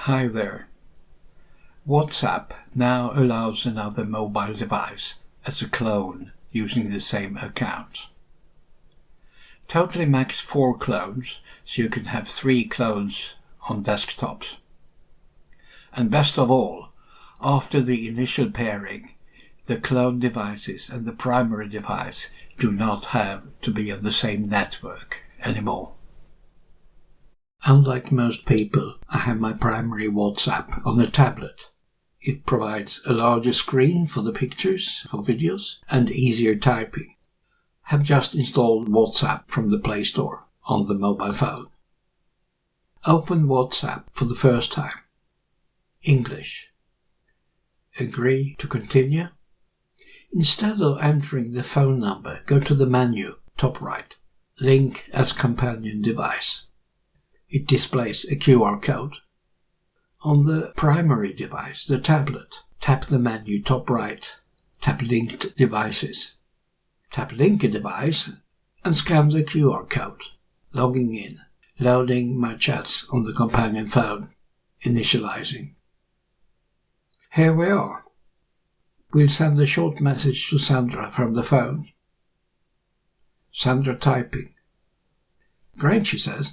Hi there. WhatsApp now allows another mobile device as a clone using the same account. Totally max 4 clones, so you can have 3 clones on desktops. And best of all, after the initial pairing, the clone devices and the primary device do not have to be on the same network anymore. Unlike most people, I have my primary WhatsApp on a tablet. It provides a larger screen for the pictures, for videos, and easier typing. I have just installed WhatsApp from the Play Store on the mobile phone. Open WhatsApp for the first time. English. Agree to continue. Instead of entering the phone number, go to the menu, top right. Link as companion device. It displays a QR code. On the primary device, the tablet, tap the menu top right, tap Linked Devices. Tap Link a device and scan the QR code. Logging in, loading my chats on the companion phone, initializing. Here we are. We'll send a short message to Sandra from the phone. Sandra typing. Great, she says.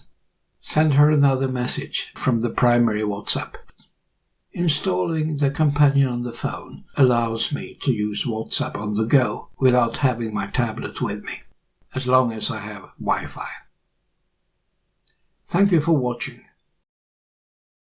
Send her another message from the primary WhatsApp. Installing the companion on the phone allows me to use WhatsApp on the go without having my tablet with me, as long as I have Wi-Fi. Thank you for watching.